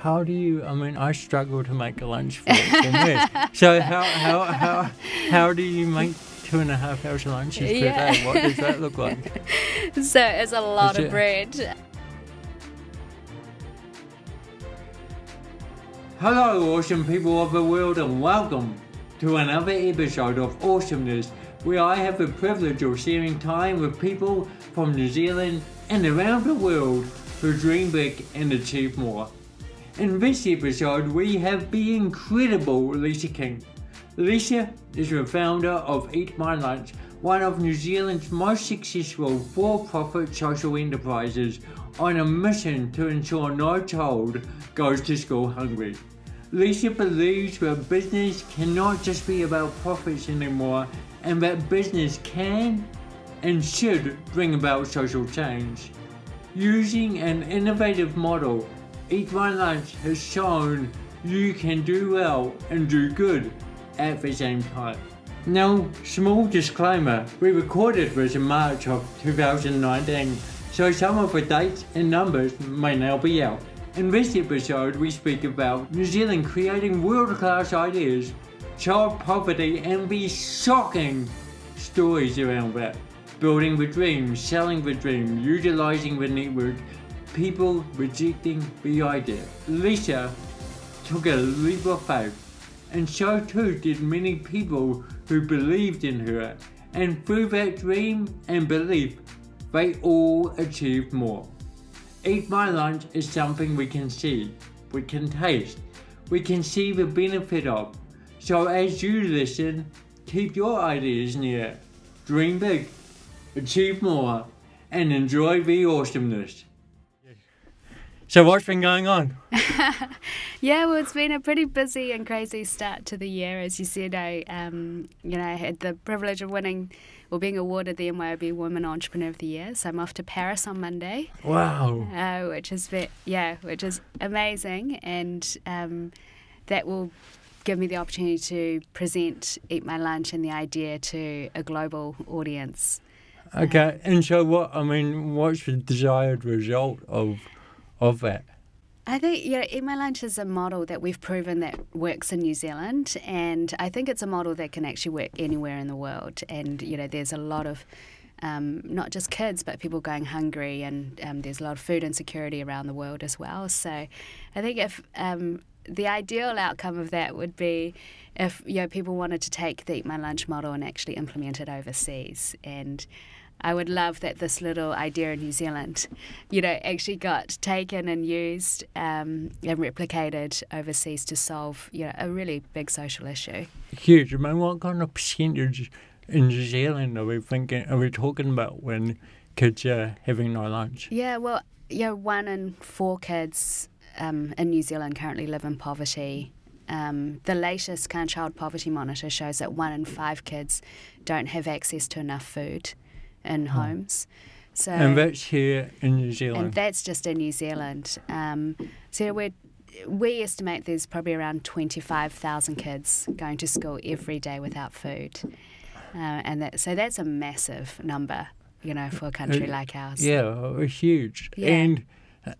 how do you? I mean, I struggle to make a lunch for it. So how do you make 2.5 hours lunches per day? What does that look like? So it's a lot of bread. Hello, awesome people of the world, and welcome to another episode of Awesomeness, where I have the privilege of sharing time with people from New Zealand and around the world who dream big and achieve more. In this episode, we have the incredible Lisa King. Lisa is the founder of Eat My Lunch, one of New Zealand's most successful for-profit social enterprises on a mission to ensure no child goes to school hungry. Lisa believes that business cannot just be about profits anymore, and that business can and should bring about social change. Using an innovative model, Eat My Lunch has shown you can do well and do good at the same time. Now, small disclaimer, we recorded this in March of 2019, so some of the dates and numbers may now be out. In this episode, we speak about New Zealand creating world-class ideas, child poverty, and the shocking stories around that. Building the dream, selling the dream, utilising the network, people rejecting the idea. Lisa took a leap of faith, and so too did many people who believed in her, and through that dream and belief, they all achieved more. Eat My Lunch is something we can see, we can taste, we can see the benefit of. So as you listen, keep your ideas near, dream big, achieve more, and enjoy the awesomeness. So what's been going on? Yeah, well, it's been a pretty busy and crazy start to the year. As you said, I had the privilege of winning or being awarded the MYOB Women Entrepreneur of the Year. So I'm off to Paris on Monday. Wow. Which is amazing, and that will give me the opportunity to present Eat My Lunch and the idea to a global audience. Okay, and so what's the desired result of that? I think, Eat My Lunch is a model that we've proven that works in New Zealand, and I think it's a model that can actually work anywhere in the world. And, there's a lot of, not just kids, but people going hungry, and there's a lot of food insecurity around the world as well. So I think if the ideal outcome of that would be if people wanted to take the Eat My Lunch model and actually implement it overseas. And I would love that this little idea in New Zealand, actually got taken and used and replicated overseas to solve, a really big social issue. Huge. I mean, what kind of percentage in New Zealand are we talking about when kids are having no lunch? Yeah, well, 1 in 4 kids in New Zealand currently live in poverty. The latest kind of child poverty monitor shows that 1 in 5 kids don't have access to enough food in homes. So, and that's here in New Zealand? And that's just in New Zealand. So we estimate there's probably around 25,000 kids going to school every day without food. So that's a massive number, for a country like ours. Yeah, huge. Yeah. And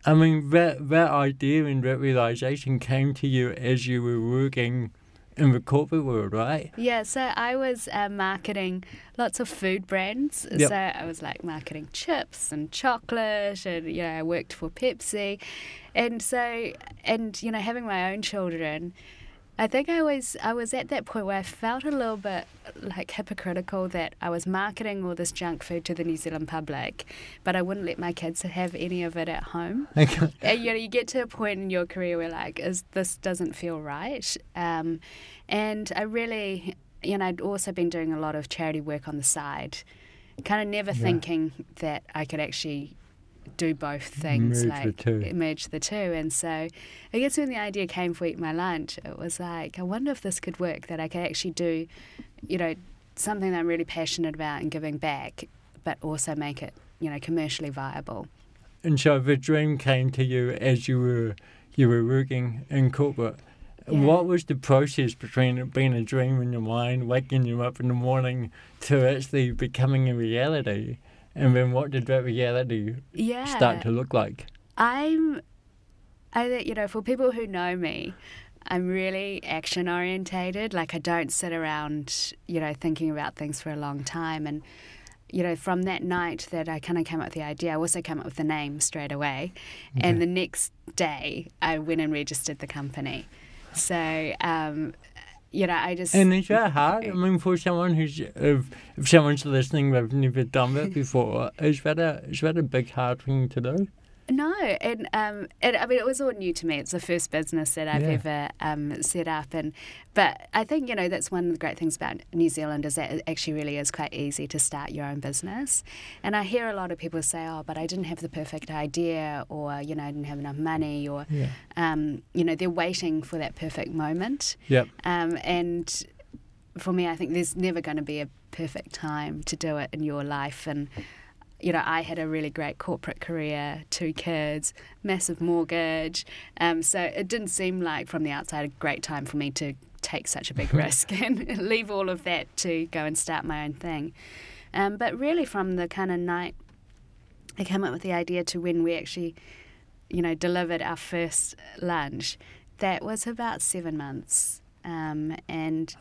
I mean, that idea and that realisation came to you as you were working in the corporate world, right? Yeah, so I was marketing lots of food brands. Yep. So I was marketing chips and chocolate, and I worked for Pepsi, and having my own children, I think I was at that point where I felt a little bit hypocritical that I was marketing all this junk food to the New Zealand public, but I wouldn't let my kids have any of it at home. Okay. And, you get to a point in your career where this doesn't feel right. And I really, I'd also been doing a lot of charity work on the side, kind of never thinking that I could actually do both things, merge the two. And so I guess when the idea came for Eat My Lunch, it was I wonder if this could work, that I could actually do, something that I'm really passionate about and giving back, but also make it, commercially viable. And so the dream came to you as you were working in corporate. Yeah. What was the process between it being a dream in your mind, waking you up in the morning, to actually becoming a reality? And then what did that reality start to look like? I I think, for people who know me, I'm really action orientated. Like, I don't sit around, thinking about things for a long time. And, from that night that I kind of came up with the idea, I also came up with the name straight away. Okay. And the next day, I went and registered the company. So, I just... And is that hard? I mean, for someone who's... If someone's listening, they've never done that before, is that a big, hard thing to do? No, and I mean, it was all new to me. It's the first business that I've ever set up, but I think that's one of the great things about New Zealand is that it actually really is quite easy to start your own business. And I hear a lot of people say, "Oh, but I didn't have the perfect idea," or I didn't have enough money, or they're waiting for that perfect moment. Yep. And for me, I think there's never going to be a perfect time to do it in your life, and I had a really great corporate career, 2 kids, massive mortgage. So it didn't seem like from the outside a great time for me to take such a big risk and leave all of that to go and start my own thing. But really from the kind of night I came up with the idea to when we actually, delivered our first lunch, that was about 7 months. And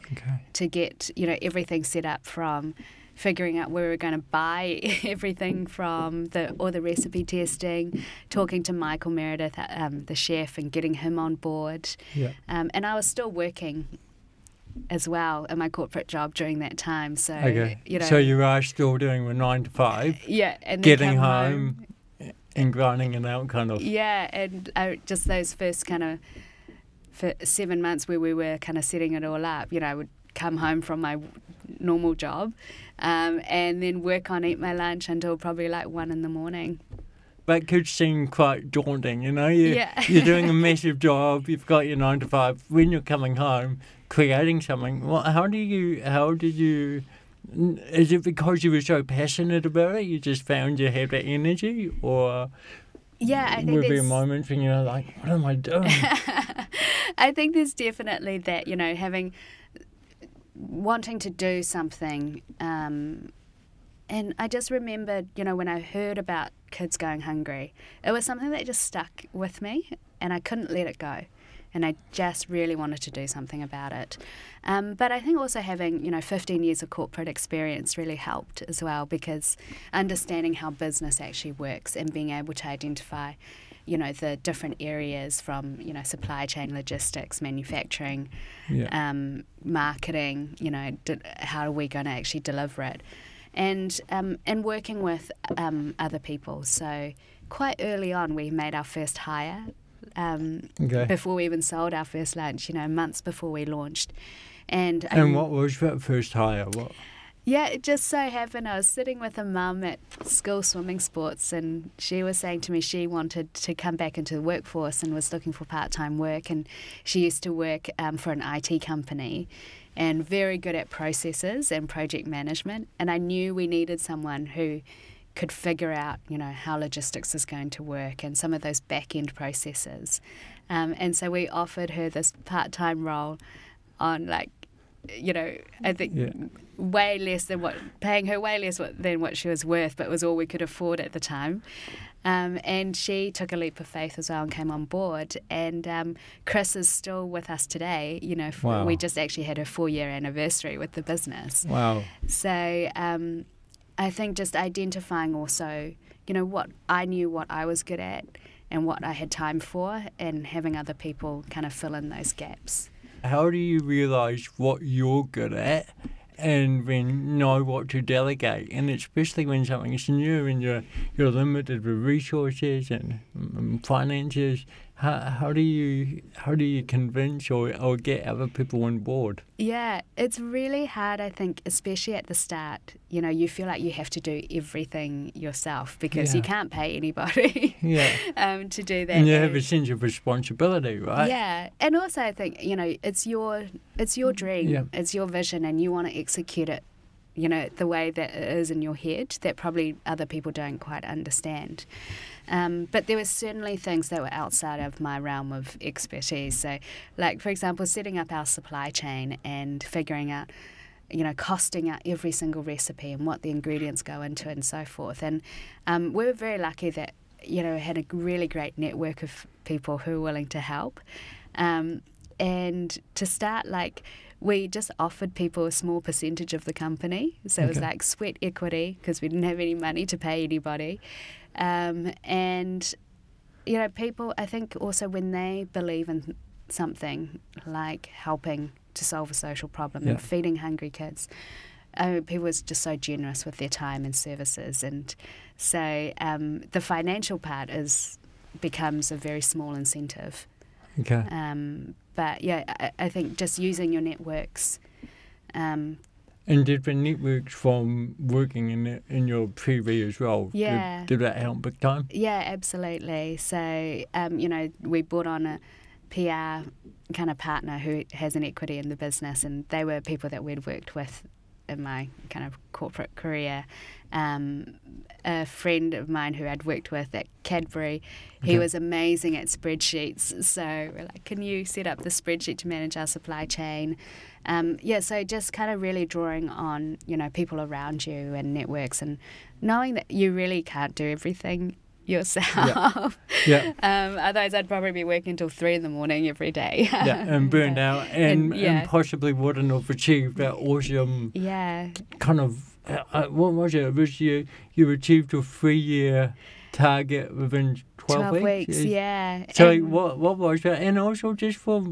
to get, everything set up from figuring out where we were going to buy everything from, all the recipe testing, talking to Michael Meredith, the chef, and getting him on board. Yeah. And I was still working as well in my corporate job during that time. So, so you are still doing the 9 to 5. Yeah. And then getting home and grinding it out, kind of. Yeah, and just those first kind of for 7 months where we were kind of setting it all up, I would come home from my normal job and then work on Eat My Lunch until probably like 1 in. That could seem quite daunting, You're doing a massive job, you've got your 9 to 5. When you're coming home, creating something, how did you, is it because you were so passionate about it, you just found you had that energy, or I think were there moments when you're like, what am I doing? I think there's definitely that, wanting to do something, and I just remembered, when I heard about kids going hungry, it was something that just stuck with me, and I couldn't let it go, and I just really wanted to do something about it. But I think also having 15 years of corporate experience really helped as well, because understanding how business actually works and being able to identify the different areas from, supply chain, logistics, manufacturing, marketing, how are we going to actually deliver it? And working with other people. So quite early on, we made our first hire before we even sold our first lunch, months before we launched. And what was that first hire? What? Yeah, it just so happened I was sitting with a mum at school swimming sports, and she was saying to me she wanted to come back into the workforce and was looking for part-time work, and she used to work for an IT company and very good at processes and project management, and I knew we needed someone who could figure out, how logistics is going to work and some of those back-end processes. And so we offered her this part-time role on I think way less than paying her way less than what she was worth, but it was all we could afford at the time. And she took a leap of faith as well and came on board. And Chris is still with us today. Wow. We just actually had her 4-year anniversary with the business. Wow. So I think just identifying also, what I knew what I was good at and what I had time for, and having other people kind of fill in those gaps. How do you realise what you're good at and then know what to delegate? And especially when something's new and you're limited with resources and finances, how do you convince or get other people on board? Yeah, it's really hard, I think, especially at the start. You feel like you have to do everything yourself because you can't pay anybody to do that. And you have a sense of responsibility, right? Yeah, and also I think, it's your dream, it's your vision, and you want to execute it, the way that it is in your head that probably other people don't quite understand. But there were certainly things that were outside of my realm of expertise. So, like, for example, setting up our supply chain and figuring out, costing out every single recipe and what the ingredients go into and so forth. And we were very lucky that, had a really great network of people who were willing to help. And to start, we just offered people a small percentage of the company. So it was like sweat equity because we didn't have any money to pay anybody. And, people, I think also when they believe in something like helping to solve a social problem and feeding hungry kids, people was just so generous with their time and services. And so the financial part becomes a very small incentive. Okay. But I think just using your networks. And different networks from working in your previous role. Yeah. Did that help big time? Yeah, absolutely. So, we brought on a PR kind of partner who has an equity in the business, and they were people that we'd worked with in my kind of corporate career. A friend of mine who I'd worked with at Cadbury, he was amazing at spreadsheets. So we're like, can you set up the spreadsheet to manage our supply chain? So just kind of really drawing on, people around you and networks, and knowing that you really can't do everything yourself. Yeah. Otherwise I'd probably be working until 3 a.m. every day. And burned out and possibly wouldn't have achieved that awesome kind of, what was it? It was you achieved your 3-year target within 12 weeks. Yeah. So what was that? And also just for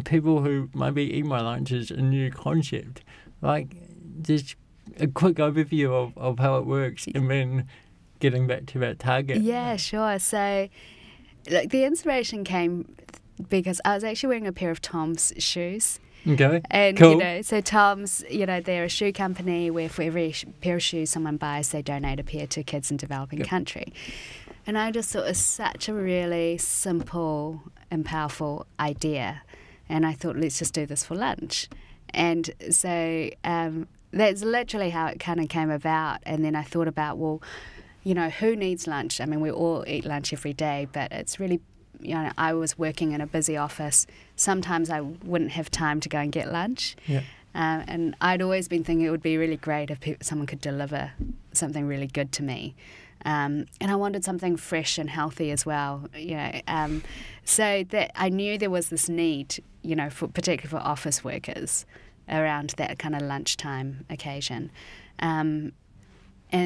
people who maybe eat my lunch is a new concept, just a quick overview of how it works and then getting back to that target. Yeah, sure. So the inspiration came because I was actually wearing a pair of Tom's shoes. Okay. And, cool. So Tom's, they're a shoe company where for every pair of shoes someone buys, they donate a pair to kids in developing country. And I just thought it was such a really simple and powerful idea. And I thought, let's just do this for lunch. And so that's literally how it kind of came about. And then I thought about, well, who needs lunch? I mean, we all eat lunch every day, but it's really, I was working in a busy office. Sometimes I wouldn't have time to go and get lunch. Yeah. And I'd always been thinking it would be really great if someone could deliver something really good to me. And I wanted something fresh and healthy as well, so that I knew there was this need, particularly for office workers around that kind of lunchtime occasion. And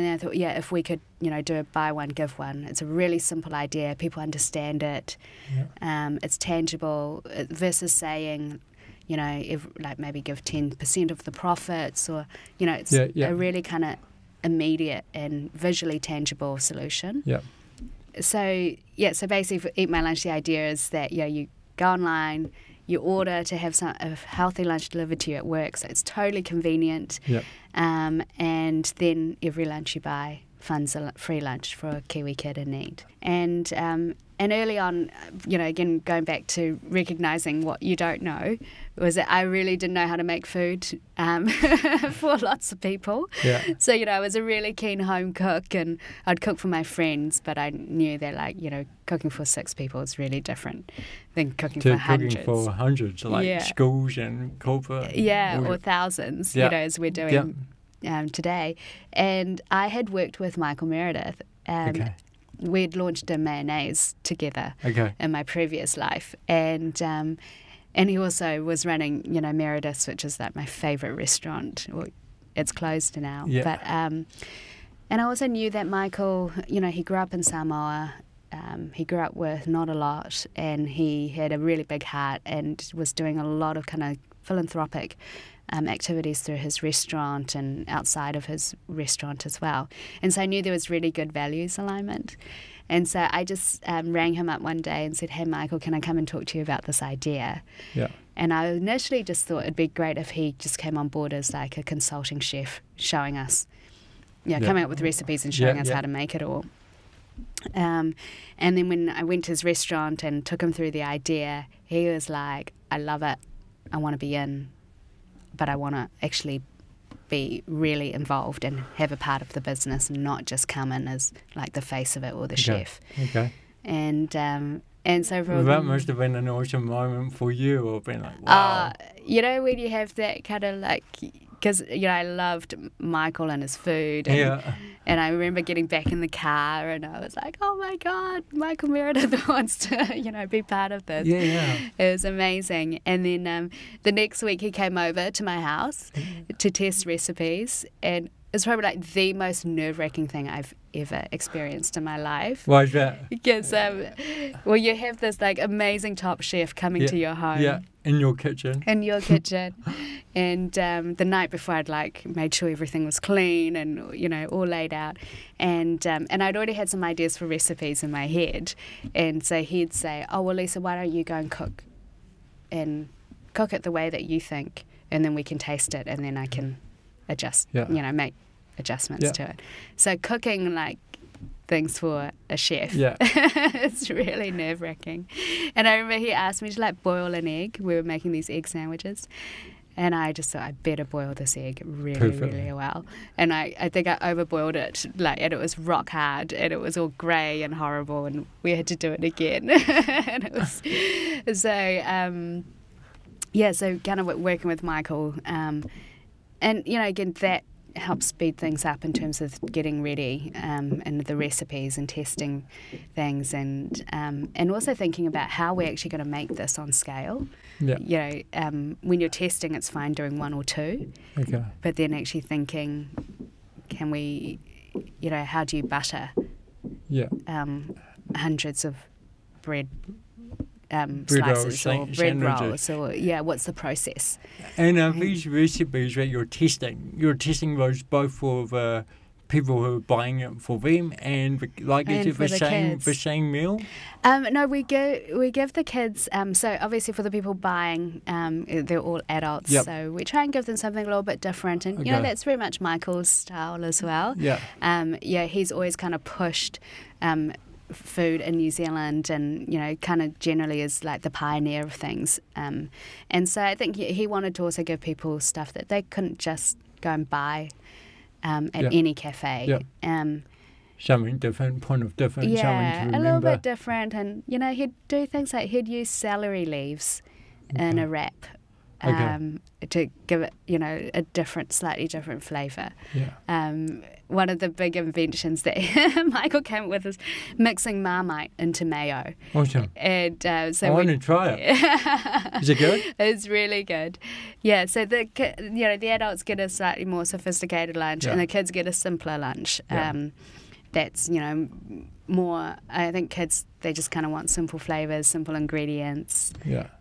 I thought, if we could, do a buy one, give one. It's a really simple idea. People understand it. Yeah. It's tangible versus saying, maybe give 10% of the profits or, it's a really kind of immediate and visually tangible solution. Yeah. So basically for Eat My Lunch, the idea is that, you go online, you order to have a healthy lunch delivered to you at work, so it's totally convenient. Yep. And then every lunch you buy funds a free lunch for a Kiwi kid in need. And early on, again, going back to recognising what you don't know, was that I really didn't know how to make food for lots of people. Yeah. So, I was a really keen home cook and I'd cook for my friends, but I knew that, cooking for 6 people is really different than cooking for hundreds. Cooking for hundreds, schools and corporate. Yeah, or thousands, as we're doing today. And I had worked with Michael Meredith. We'd launched a mayonnaise together in my previous life, and he also was running, Meredith's, which is my favourite restaurant. Well, it's closed now, but and I also knew that Michael, he grew up in Samoa. He grew up with not a lot, and he had a really big heart and was doing a lot of kind of philanthropic activities through his restaurant and outside of his restaurant as well. And so I knew there was really good values alignment. And so I just rang him up one day and said, hey, Michael, can I come and talk to you about this idea? Yeah. And I initially just thought it'd be great if he just came on board as a consulting chef, showing us, coming up with recipes and showing us how to make it all. And then when I went to his restaurant and took him through the idea, he was like, I love it. I want to be in, but I want to actually be really involved and have a part of the business and not just come in as the face of it or the chef. Okay. And so for that must have been an awesome moment for you, or been wow. When you have that kind of because I loved Michael and his food. And, and I remember getting back in the car and I was like, oh my God, Michael Meredith wants to, be part of this. It was amazing. And then the next week he came over to my house to test recipes, and it's probably like the most nerve-wracking thing I've ever experienced in my life. Why is that? Because, you have this like amazing top chef coming to your home. Yeah, in your kitchen. In your kitchen. And the night before I'd like made sure everything was clean and, all laid out. And I'd already had some ideas for recipes in my head. And so he'd say, oh, well, Lisa, why don't you go and cook it the way that you think, and then we can taste it, and then I can adjust, make adjustments to it. So cooking like things for a chef, it's really nerve-wracking. And I remember he asked me to like boil an egg. We were making these egg sandwiches, and I just thought I better boil this egg really well. And I think I overboiled it, and it was rock hard, and it was all grey and horrible, and we had to do it again. And it was so kind of working with Michael. And, again, that helps speed things up in terms of getting ready and the recipes and testing things, and also thinking about how we're actually going to make this on scale. When you're testing, it's fine doing 1 or 2. Okay. But then actually thinking, can we, how do you butter hundreds of bread slices or bread rolls, or what's the process? And these recipes that you're testing those both for the people who are buying it for them, and is it the same meal? No, we give the kids. So obviously for the people buying, they're all adults. So we try and give them something a little bit different, and that's very much Michael's style as well. He's always kind of pushed food in New Zealand, and kind of generally is like the pioneer of things, and so I think he wanted to also give people stuff that they couldn't just go and buy at any cafe. Something different, point of difference, something to remember. A little bit different, and he'd do things like he'd use celery leaves in a wrap to give it a slightly different flavour. One of the big inventions that Michael came up with is mixing Marmite into mayo. Awesome. And so I want to try it. Is it good? It's really good. Yeah. So the adults get a slightly more sophisticated lunch, and the kids get a simpler lunch. That's more. I think kids, they just kind of want simple flavors, simple ingredients.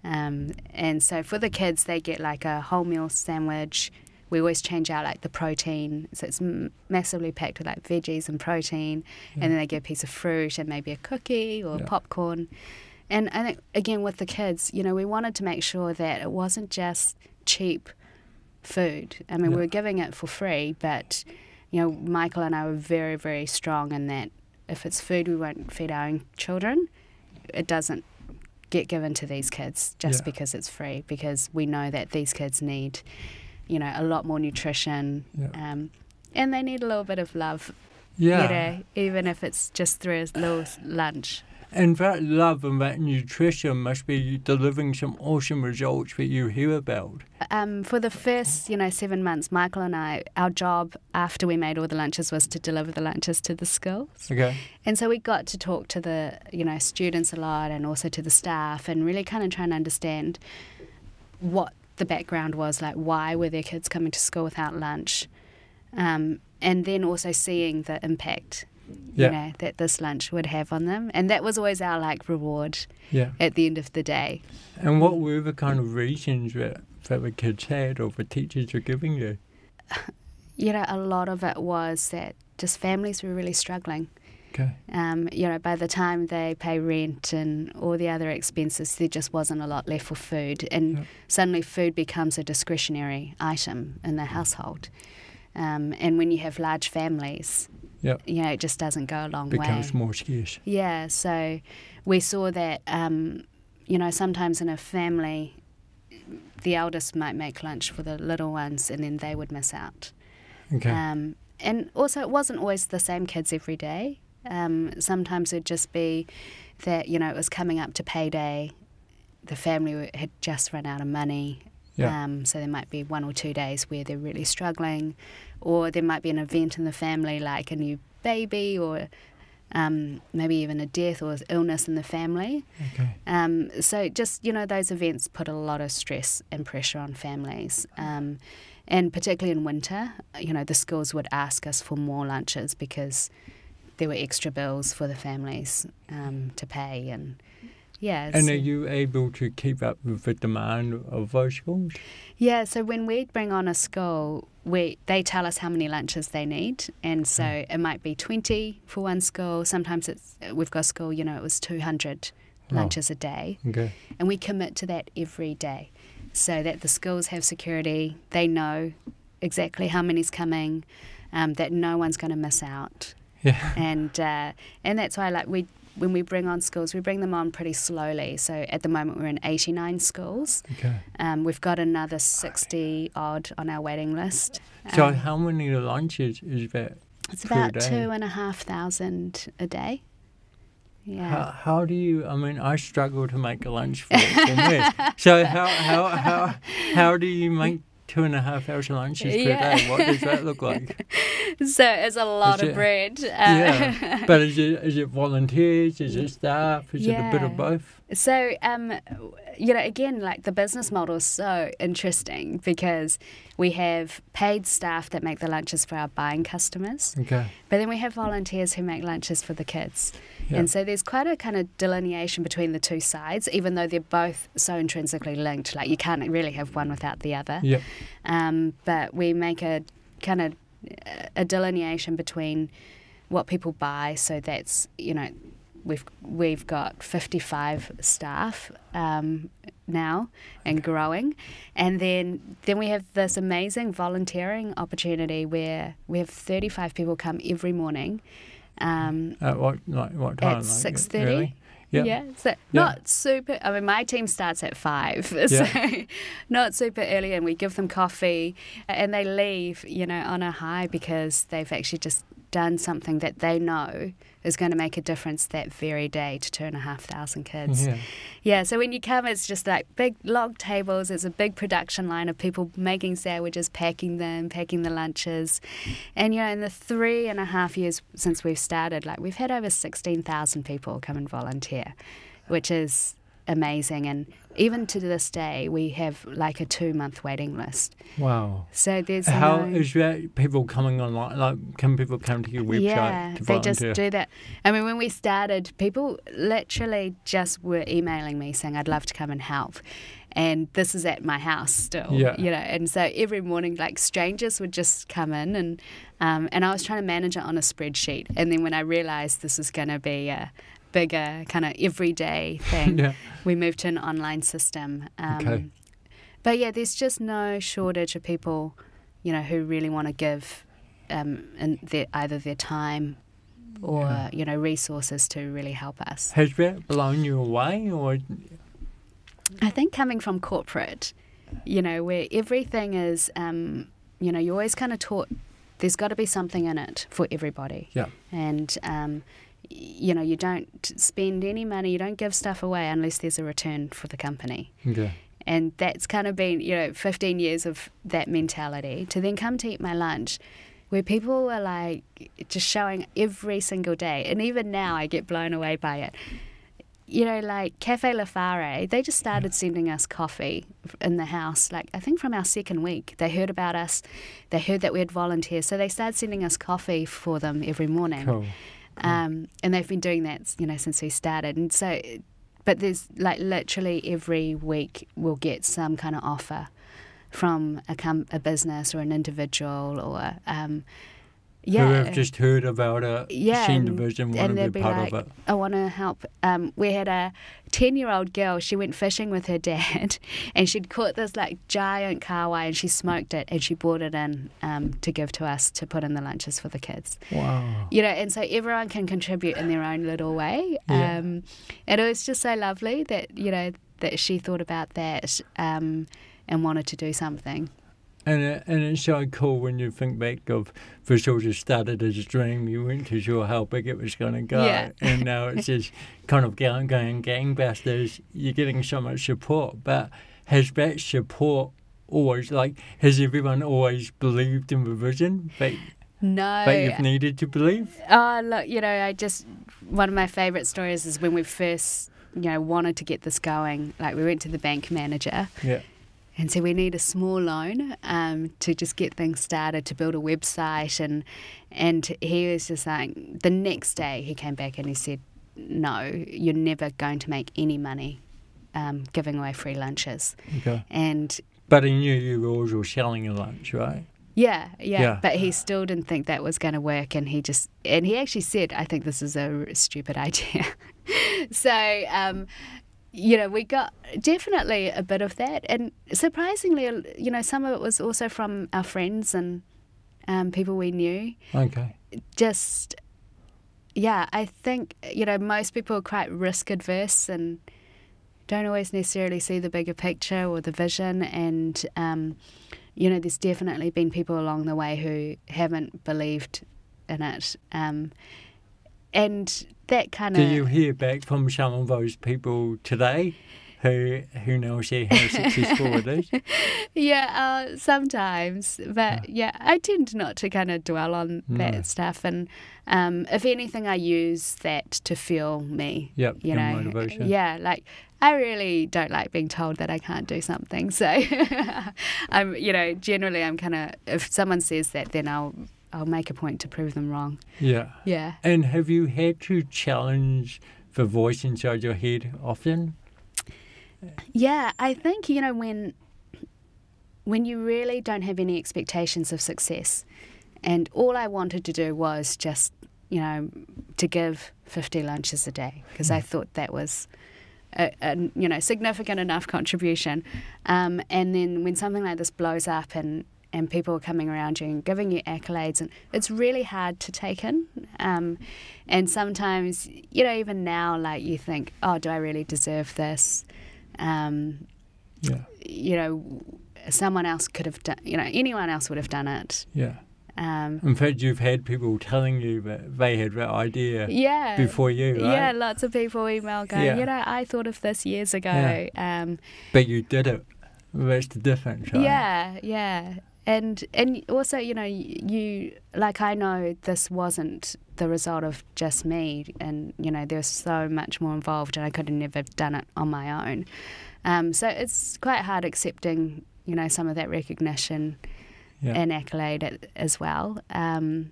And so for the kids, they get like a wholemeal sandwich. We always change out like the protein, so it's massively packed with like veggies and protein, and then they get a piece of fruit and maybe a cookie or popcorn. And I think again with the kids, we wanted to make sure that it wasn't just cheap food. I mean, we were giving it for free, but Michael and I were very, very strong in that if it's food we won't feed our own children, it doesn't get given to these kids just because it's free, because we know that these kids need a lot more nutrition, and they need a little bit of love, even if it's just through a little lunch. And that love and that nutrition must be delivering some awesome results that you hear about. For the first, 7 months, Michael and I, our job after we made all the lunches was to deliver the lunches to the schools. And so we got to talk to the, students a lot, and also to the staff, and really kind of trying to understand what the background was, like why were their kids coming to school without lunch, and then also seeing the impact that this lunch would have on them, and that was always our like reward at the end of the day. And what were the kind of reasons that the kids had, or the teachers were giving you? A lot of it was that just families were really struggling. By the time they pay rent and all the other expenses, there just wasn't a lot left for food, and suddenly food becomes a discretionary item in the household. And when you have large families, it just doesn't go a long way. Becomes more scarce. So we saw that, sometimes in a family, the eldest might make lunch for the little ones, and then they would miss out. And also it wasn't always the same kids every day. Sometimes it'd just be that, it was coming up to payday, the family had just run out of money, Yeah. So there might be 1 or 2 days where they're really struggling, or there might be an event in the family like a new baby, or maybe even a death or illness in the family. Okay. So just, those events put a lot of stress and pressure on families. And particularly in winter, the schools would ask us for more lunches because there were extra bills for the families to pay. And And are you able to keep up with the demand of those schools? Yeah, so when we bring on a school, they tell us how many lunches they need, and so it might be 20 for one school. Sometimes we've got a school, it was 200 lunches a day, Okay. and we commit to that every day, so that the schools have security. They know exactly how many's coming, that no one's going to miss out. Yeah. And that's why, when we bring on schools, we bring them on pretty slowly. So at the moment, we're in 89 schools. Okay. We've got another 60 odd on our waiting list. So how many lunches is that? It's per about day? 2,500 a day. Yeah. How do you? I mean, I struggle to make a lunch for me. So how do you make 2,500 lunches per day? What does that look like? So it's a lot of bread. Yeah, but is it volunteers? Is it staff? Is it a bit of both? So, again, the business model is so interesting because we have paid staff that make the lunches for our buying customers. Okay. But then we have volunteers who make lunches for the kids. Yeah. And so there's quite a kind of delineation between the two sides, even though they're both so intrinsically linked. You can't really have one without the other. Yeah. But we make a kind of a delineation between what people buy. So that's, we've got 55 staff now and growing. And then we have this amazing volunteering opportunity where we have 35 people come every morning. At what time? At 6:30. Really? Yep. Yeah, so not super. I mean, my team starts at 5, so not super early, and we give them coffee, and they leave, on a high because they've actually just done something that they know is going to make a difference that very day to 2,500 kids. Yeah, so when you come, it's just big log tables. It's a big production line of people making sandwiches, packing the lunches. And, in the 3.5 years since we've started, we've had over 16,000 people come and volunteer, which is amazing. And even to this day, we have a 2-month waiting list. Wow. So there's How is that people coming online? Can people come to your website to volunteer? They just do that. I mean, when we started, people literally just were emailing me saying, I'd love to come and help. And this is at my house still, And so every morning, strangers would just come in, and I was trying to manage it on a spreadsheet. And then when I realised this was going to be a bigger kind of everyday thing, we moved to an online system. Okay. But there's just no shortage of people, who really want to give either their time or resources to really help us. Has that blown you away, or? I think coming from corporate, where everything is, you're always kind of taught there's got to be something in it for everybody. Yeah. And you don't spend any money, you don't give stuff away unless there's a return for the company. Okay. And that's kind of been, 15 years of that mentality. To then come to Eat My Lunch, where people are just showing every single day. And even now I get blown away by it. Cafe La Fare, they just started sending us coffee in the house, I think from our second week. They heard about us, they heard that we had volunteers, so they started sending us coffee for them every morning. Cool. And they've been doing that, since we started. And so, but there's literally every week we'll get some kind of offer from a business or an individual or who have just heard about it, seen the vision, want to be part of it. I want to help. We had a 10-year-old girl, she went fishing with her dad and she'd caught this giant kahawai and she smoked it and she brought it in to give to us to put in the lunches for the kids. Wow. And so everyone can contribute in their own little way. And it was just so lovely that, that she thought about that and wanted to do something. And it's so cool when you think back of first all just started as a dream, you weren't too sure how big it was going to go, and now it's just kind of going gangbusters, you're getting so much support. But has that support always, like, has everyone always believed in the vision that No. you've needed to believe? Oh, look, one of my favourite stories is when we first, wanted to get this going. Like, we went to the bank manager Yeah. and said, we need a small loan to just get things started, to build a website. And he was just like, the next day he came back and he said, no, you're never going to make any money giving away free lunches. Okay. And But he knew you were also selling a lunch, right? Yeah. But he still didn't think that was going to work, and he actually said, I think this is a stupid idea. So, we got definitely a bit of that, and surprisingly, some of it was also from our friends and people we knew. Okay. I think, most people are quite risk adverse and don't always necessarily see the bigger picture or the vision, and there's definitely been people along the way who haven't believed in it. And that kind of... Do you hear back from some of those people today who now see how successful it is? Yeah, sometimes. But I tend not to kind of dwell on that stuff. And if anything, I use that to fuel me. Yep, your motivation. Yeah, like... I really don't like being told that I can't do something. So, generally I'm kind of, if someone says that, then I'll make a point to prove them wrong. Yeah. Yeah. And have you had to challenge the voice inside your head often? Yeah, I think, when you really don't have any expectations of success, and all I wanted to do was just, to give 50 lunches a day, because I thought that was... a significant enough contribution, and then when something like this blows up and people are coming around you and giving you accolades, and it's really hard to take in, and sometimes even now, like, you think, oh, do I really deserve this? Someone else could have done, anyone else would have done it. Yeah. In fact, you've had people telling you that they had that idea before you, right? Yeah, lots of people email going, I thought of this years ago. Yeah. But you did it. That's the difference, right? Yeah. And also, you like, I know this wasn't the result of just me, and, there's so much more involved, and I could have never done it on my own. So it's quite hard accepting, some of that recognition. Yeah. And accolade as well. So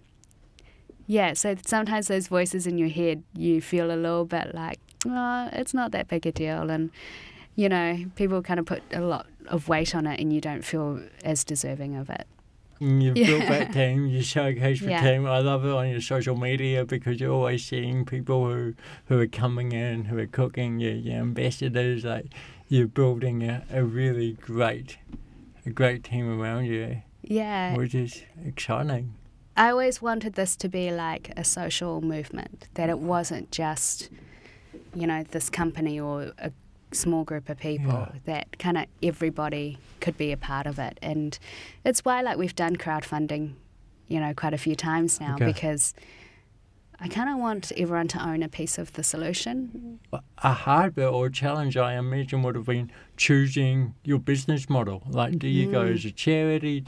sometimes those voices in your head, you feel a little bit like, oh, it's not that big a deal. And, people kind of put a lot of weight on it, and you don't feel as deserving of it. You've built that team, you showcase the team. I love it on your social media because you're always seeing people who are coming in, who are cooking, your ambassadors. Like, you're building a really great team around you. Yeah. Which is exciting. I always wanted this to be like a social movement, that it wasn't just, this company or a small group of people, that kind of everybody could be a part of it. And it's why, like, we've done crowdfunding, quite a few times now, because I kind of want everyone to own a piece of the solution. A hard bit or challenge, I imagine, would have been choosing your business model. Like, do you go as a charity?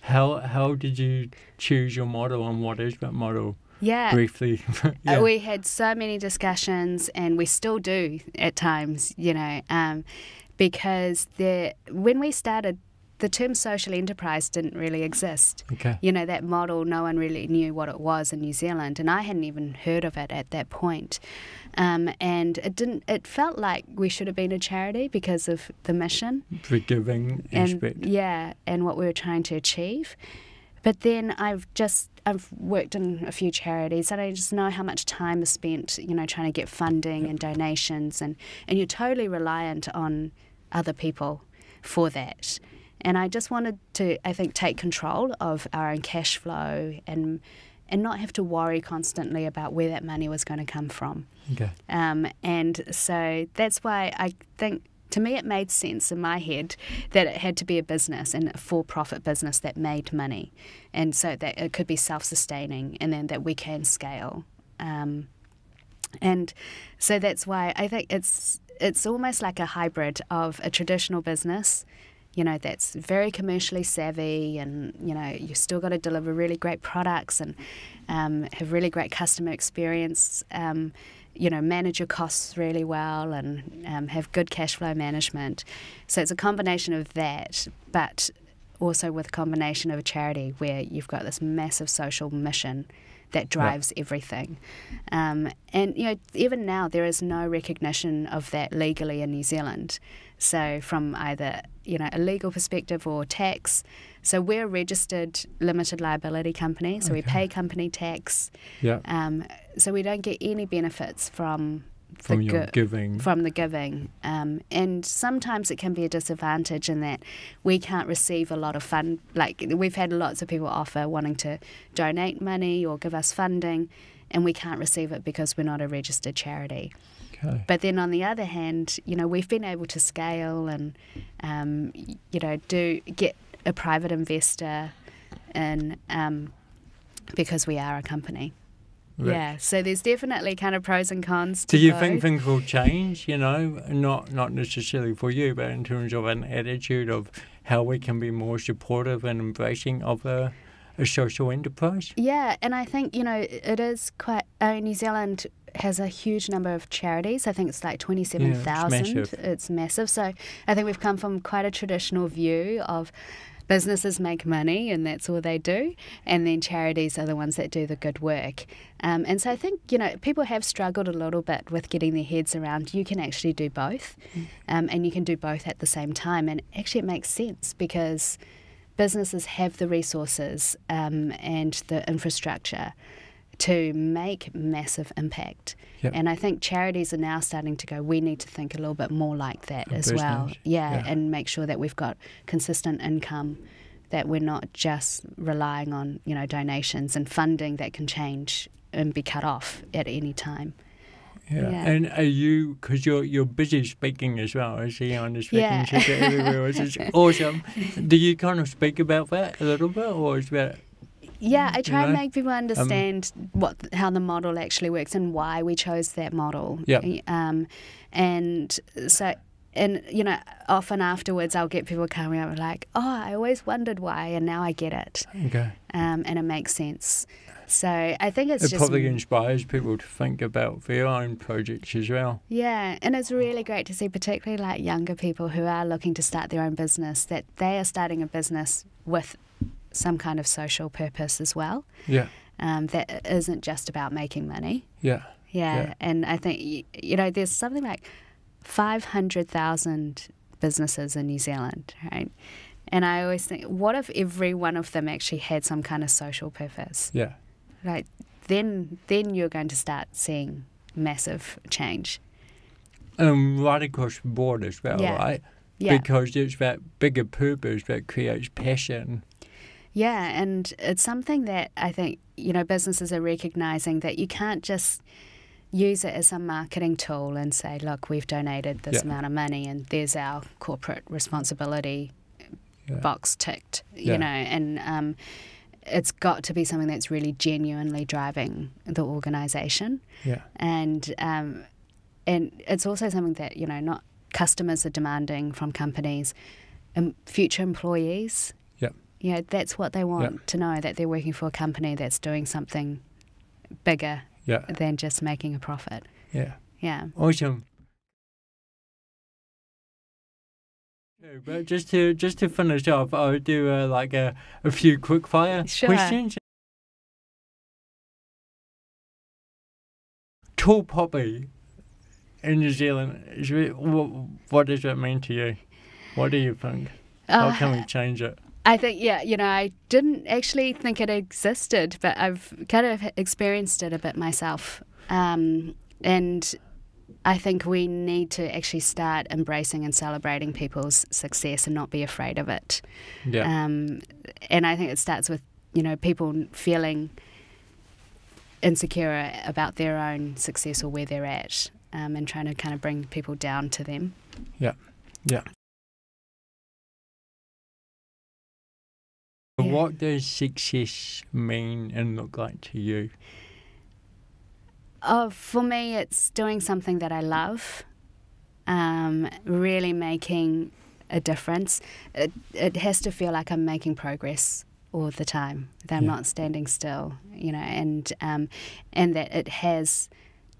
How did you choose your model, and what is that model? Yeah. Briefly. We had so many discussions, and we still do at times, because when we started, the term social enterprise didn't really exist. Okay. That model, no one really knew what it was in New Zealand, and I hadn't even heard of it at that point. And it felt like we should have been a charity because of the mission. The giving aspect. And what we were trying to achieve. But then I've worked in a few charities, and I just know how much time is spent, trying to get funding and donations, and you're totally reliant on other people for that. And I just wanted to, I think, take control of our own cash flow and not have to worry constantly about where that money was going to come from. Okay. And so that's why I think, to me, it made sense in my head that it had to be a business, and a for-profit business that made money, and so that it could be self-sustaining, and then that we can scale. And so that's why I think it's almost like a hybrid of a traditional business, you know, that's very commercially savvy, and, you know, you've still got to deliver really great products and have really great customer experience, you know, manage your costs really well, and have good cash flow management. So it's a combination of that, but also with a combination of a charity where you've got this massive social mission that drives everything. And, you know, even now there is no recognition of that legally in New Zealand. So from either, you know, a legal perspective or tax. So we're a registered limited liability company, so we pay company tax. So we don't get any benefits from your giving. From the giving. And sometimes it can be a disadvantage in that we can't receive a lot of fund. Like, we've had lots of people offer wanting to donate money or give us funding, and we can't receive it because we're not a registered charity. Okay. But then on the other hand, you know, we've been able to scale and, you know, get a private investor in, because we are a company. Right. Yeah, so there's definitely kind of pros and cons to Do you both. think things will change, you know, not necessarily for you, but in terms of an attitude of how we can be more supportive and embracing of a social enterprise? Yeah, and I think, you know, it is quite... New Zealand has a huge number of charities. I think it's like 27,000. Yeah, it's massive. So I think we've come from quite a traditional view of businesses make money and that's all they do, and then charities are the ones that do the good work. And so I think, you know, people have struggled a little bit with getting their heads around you can actually do both, and you can do both at the same time. And actually it makes sense because businesses have the resources and the infrastructure to make massive impact. And I think charities are now starting to go, we need to think a little bit more like that as well. Yeah, and make sure that we've got consistent income, that we're not just relying on, you know, donations and funding that can change and be cut off at any time. And are you, because you're busy speaking as well, as you on the speaking circuit everywhere, which is awesome. Do you kind of speak about that a little bit, or is that... Yeah, I try and make people understand how the model actually works and why we chose that model. And so, and, you know, often afterwards I'll get people coming up like, oh, I always wondered why, and now I get it. And it makes sense. So I think it probably inspires people to think about their own projects as well. Yeah, and it's really great to see, particularly like younger people who are looking to start their own business, that they are starting a business with some kind of social purpose as well. That isn't just about making money. And I think, you know, there's something like 500,000 businesses in New Zealand, right? And I always think, what if every one of them actually had some kind of social purpose? Right, then you're going to start seeing massive change. Right across the board as well, right? Because it's that bigger purpose that creates passion. Yeah, and it's something that I think, you know, businesses are recognising, that you can't just use it as a marketing tool and say, look, we've donated this amount of money and there's our corporate responsibility box ticked, you know, and it's got to be something that's really genuinely driving the organisation. And it's also something that, you know, not customers are demanding from companies, future employees. You know, that's what they want to know, that they're working for a company that's doing something bigger than just making a profit. Awesome. But just to finish off, I'll do a few quick fire questions. Tall poppy in New Zealand, what does that mean to you? What do you think? How can we change it? I think, you know, I didn't actually think it existed, but I've kind of experienced it a bit myself. And I think we need to actually start embracing and celebrating people's success and not be afraid of it. And I think it starts with, you know, people feeling insecure about their own success or where they're at, and trying to kind of bring people down to them. What does success mean and look like to you? For me, it's doing something that I love, really making a difference. It has to feel like I'm making progress all the time, that I'm not standing still, you know, and that it has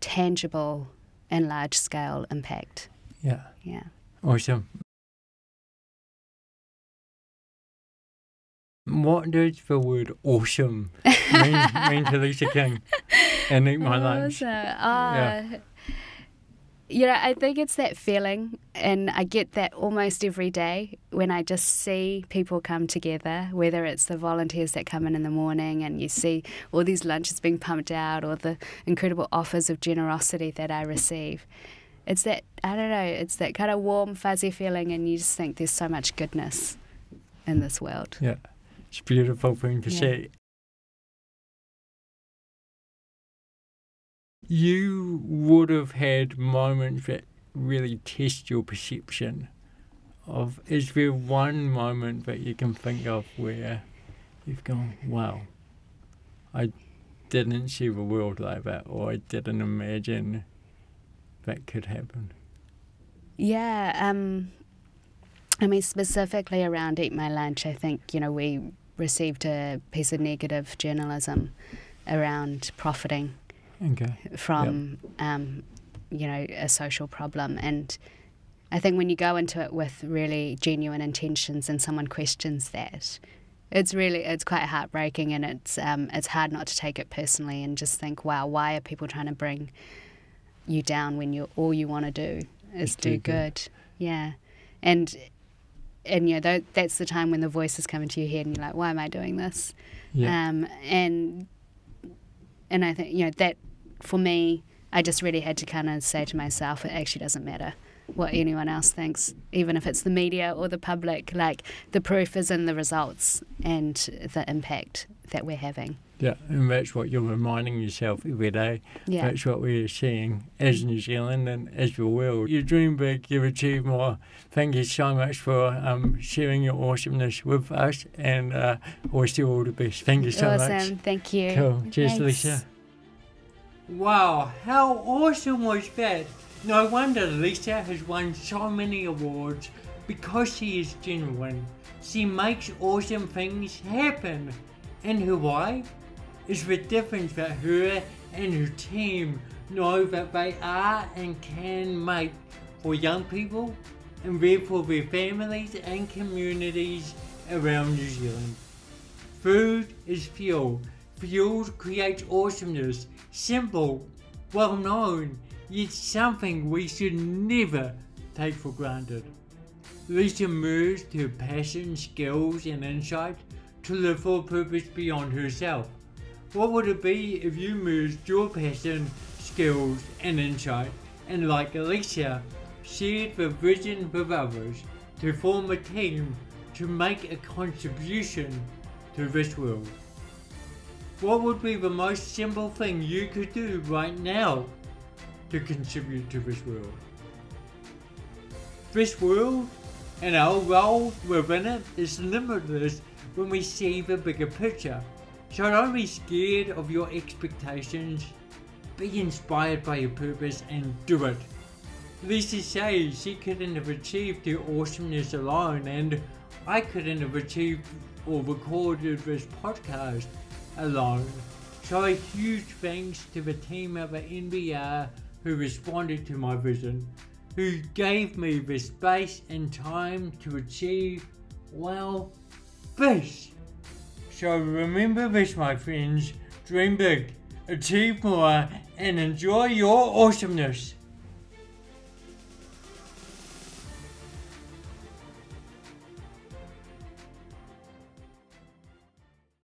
tangible and large-scale impact. Yeah. Yeah. Awesome. What does the word awesome mean to Lisa King and Eat My Lunch? You know, I think it's that feeling, and I get that almost every day when I just see people come together, whether it's the volunteers that come in the morning and you see all these lunches being pumped out, or the incredible offers of generosity that I receive. It's that, I don't know, it's that kind of warm, fuzzy feeling, and you just think there's so much goodness in this world. Yeah, it's a beautiful thing to see. You would have had moments that really test your perception of, is there one moment that you can think of where you've gone, wow, I didn't see the world like that, or I didn't imagine that could happen? Yeah, I mean, specifically around Eat My Lunch, I think, you know, we received a piece of negative journalism around profiting from, you know, a social problem. And I think when you go into it with really genuine intentions and someone questions that, it's quite heartbreaking, and it's hard not to take it personally and just think, wow, why are people trying to bring you down when all you want to do is do good? Yeah. And you know, that's the time when the voices come into your head and you're like, why am I doing this? And I think, you know, that for me, I just really had to kind of say to myself, it actually doesn't matter what anyone else thinks, even if it's the media or the public. Like, the proof is in the results and the impact that we're having. Yeah, and that's what you're reminding yourself every day. Yeah. That's what we're seeing as New Zealand and as the world. You dream big, you achieve more. Thank you so much for sharing your awesomeness with us, and I wish you all the best. Thank you so much. Awesome, thank you. Cool. Cheers, Thanks. Lisa. Wow, how awesome was that? No wonder Lisa has won so many awards, because she is genuine. She makes awesome things happen. And her why is the difference that her and her team know that they are and can make for young people, and therefore their families and communities around New Zealand. Food is fuel. Fuel creates awesomeness. Simple, well known, yet something we should never take for granted. Lisa merged her passion, skills and insight to live for a purpose beyond herself. What would it be if you merged your passion, skills and insight, and like Lisa, shared the vision with others to form a team to make a contribution to this world? What would be the most simple thing you could do right now to contribute to this world? This world and our role within it is limitless when we see the bigger picture. So don't be scared of your expectations. Be inspired by your purpose and do it. Lisa says she couldn't have achieved her awesomeness alone, and I couldn't have achieved or recorded this podcast alone. So a huge thanks to the team at the NBR who responded to my vision, who gave me the space and time to achieve, well, this. So remember this, my friends, dream big, achieve more, and enjoy your awesomeness.